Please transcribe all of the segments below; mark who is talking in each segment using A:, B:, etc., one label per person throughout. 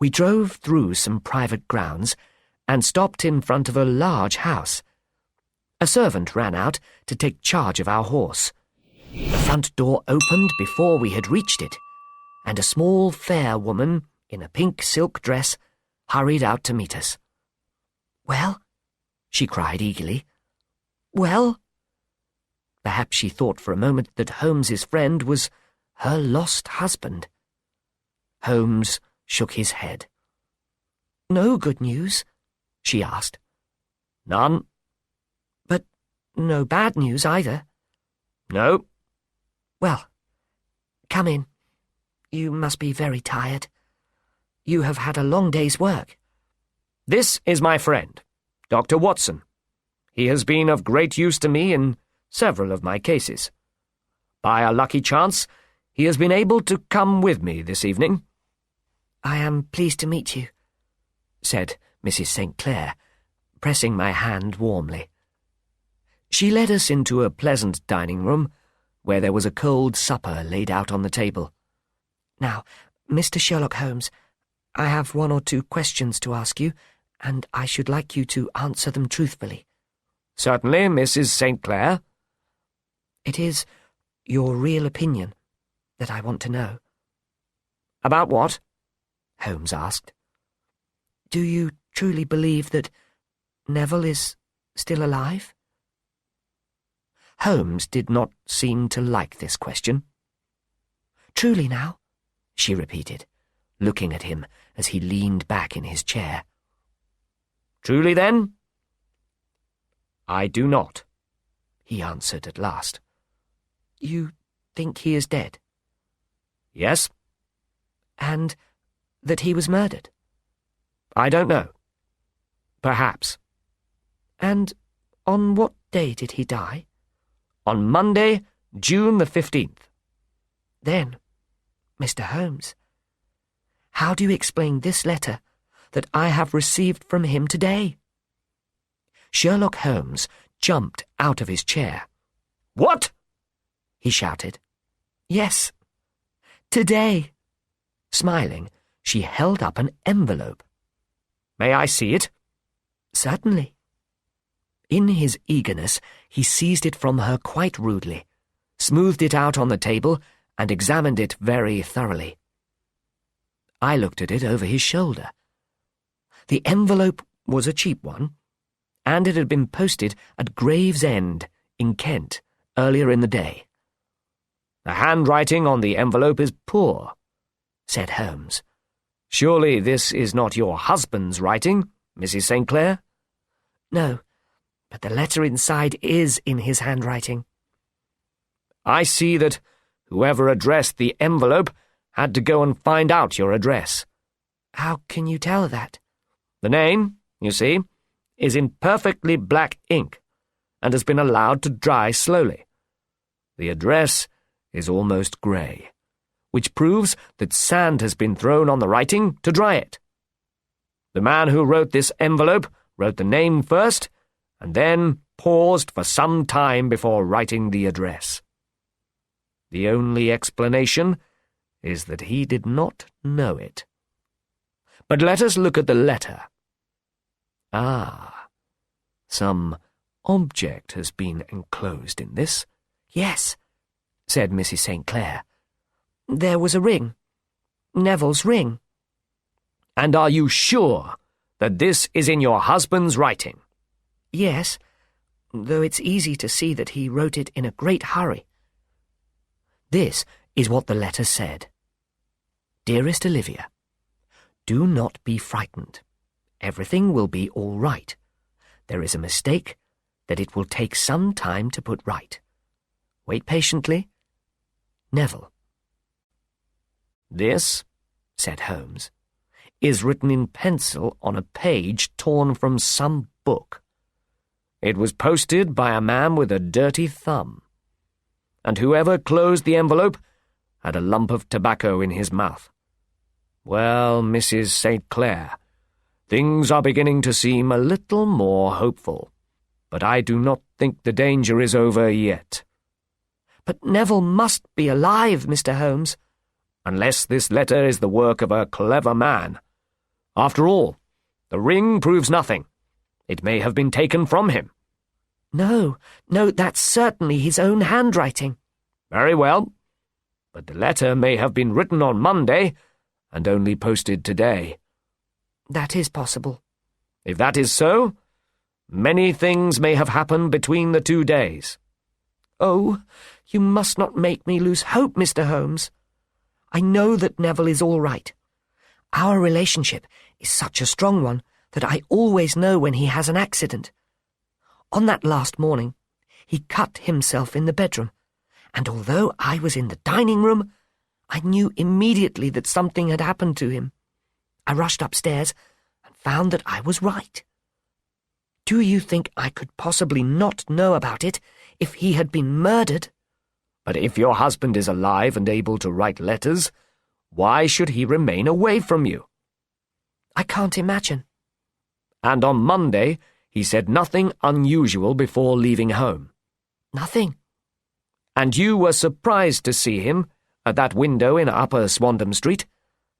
A: We drove through some private grounds and stopped in front of a large house. A servant ran out to take charge of our horse. The front door opened before we had reached it, and a small, fair woman in a pink silk dress hurried out to meet us. "Well?" she cried eagerly. "Well?" Perhaps she thought for a moment that Holmes's friend was her lost husband. Holmes shook his head. "No good news?" she asked. "None." "But no bad news either?" "No." "Well, come in. You must be very tired. You have had a long day's work." "This is my friend, Dr. Watson. He has been of great use to me in several of my cases. By a lucky chance, he has been able to come with me this evening." "I am pleased to meet you," said Mrs. St. Clair, pressing my hand warmly. She led us into a pleasant dining room, where there was a cold supper laid out on the table. "Now, Mr. Sherlock Holmes, I have one or two questions to ask you, and I should like you to answer them truthfully." "Certainly, Mrs. St. Clair." "It is your real opinion that I want to know." "About what?" Holmes asked. "Do you truly believe that Neville is still alive?" Holmes did not seem to like this question. "Truly now?" she repeated, looking at him as he leaned back in his chair. "Truly, then?" "I do not," he answered at last. "You think he is dead?" "Yes." "And that he was murdered?" "I don't know. Perhaps." "And on what day did he die?" "On Monday, June the 15th. "Then, Mr. Holmes, how do you explain this letter that I have received from him today?" Sherlock Holmes jumped out of his chair. "What?" he shouted. "Yes, today." Smiling, she held up an envelope. "May I see it?" "Certainly." In his eagerness, he seized it from her quite rudely, smoothed it out on the table, and examined it very thoroughly. I looked at it over his shoulder. The envelope was a cheap one, and it had been posted at Gravesend, in Kent, earlier in the day. "The handwriting on the envelope is poor," said Holmes. "Surely this is not your husband's writing, Mrs. St. Clair?" "No, but the letter inside is in his handwriting." "I see that whoever addressed the envelope had to go and find out your address." "How can you tell that?" "The name, you see, is in perfectly black ink, and has been allowed to dry slowly. The address is almost grey, which proves that sand has been thrown on the writing to dry it. The man who wrote this envelope wrote the name first, and then paused for some time before writing the address. The only explanation is that he did not know it. But let us look at the letter. Ah, some object has been enclosed in this." "Yes," said Mrs. St. Clair. "There was a ring. Neville's ring." "And are you sure that this is in your husband's writing?" "Yes, though it's easy to see that he wrote it in a great hurry." This is what the letter said. "Dearest Olivia, do not be frightened. Everything will be all right. There is a mistake that it will take some time to put right. Wait patiently. Neville." "This," said Holmes, "is written in pencil on a page torn from some book. It was posted by a man with a dirty thumb, and whoever closed the envelope had a lump of tobacco in his mouth. Well, Mrs. St. Clair, things are beginning to seem a little more hopeful, but I do not think the danger is over yet." "But Neville must be alive, Mr. Holmes." "Unless this letter is the work of a clever man, After all, the ring proves nothing. It may have been taken from him.
B: No, that's certainly his own handwriting.
A: Very well, but the letter may have been written on Monday and only posted today.
B: That is possible.
A: If that is so, many things may have happened between the 2 days.
B: Oh, you must not make me lose hope, Mr. Holmes. I know that Neville is all right. Our relationship is such a strong one that I always know when he has an accident. On that last morning, he cut himself in the bedroom, and although I was in the dining room, I knew immediately that something had happened to him. I rushed upstairs and found that I was right. Do you think I could possibly not know about it if he had been murdered?
A: But if your husband is alive and able to write letters, why should he remain away from you?
B: I can't imagine.
A: And on Monday, he said nothing unusual before leaving home.
B: Nothing.
A: And you were surprised to see him at that window in Upper Swandam Street?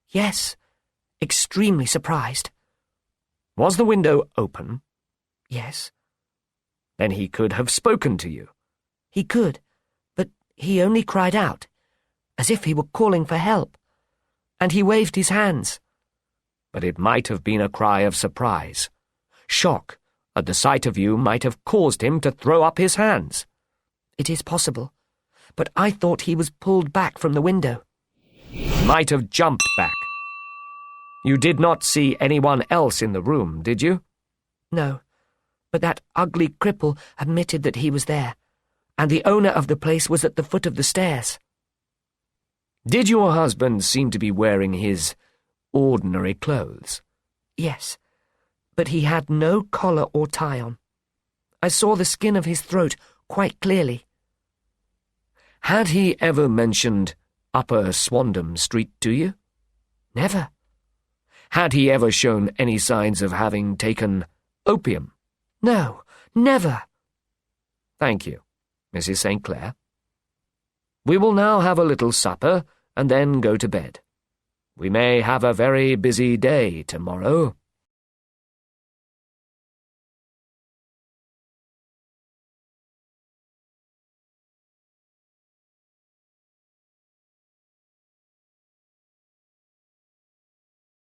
B: Yes, extremely surprised.
A: Was the window open?
B: Yes.
A: Then he could have spoken to you.
B: He could, but he only cried out, as if he were calling for help, and he waved his hands.
A: But it might have been a cry of surprise. Shock at the sight of you might have caused him to throw up his hands.
B: It is possible, but I thought he was pulled back from the window.
A: He might have jumped back. You did not see anyone else in the room, did you?
B: No, but that ugly cripple admitted that he was there, and the owner of the place was at the foot of the stairs.
A: Did your husband seem to be wearing his ordinary clothes?
B: Yes, but he had no collar or tie on. I saw the skin of his throat quite clearly.
A: Had he ever mentioned Upper Swandam Street to you?
B: Never.
A: Had he ever shown any signs of having taken opium?
B: No, never.
A: Thank you, Mrs. St. Clair. We will now have a little supper and then go to bed. We may have a very busy day tomorrow.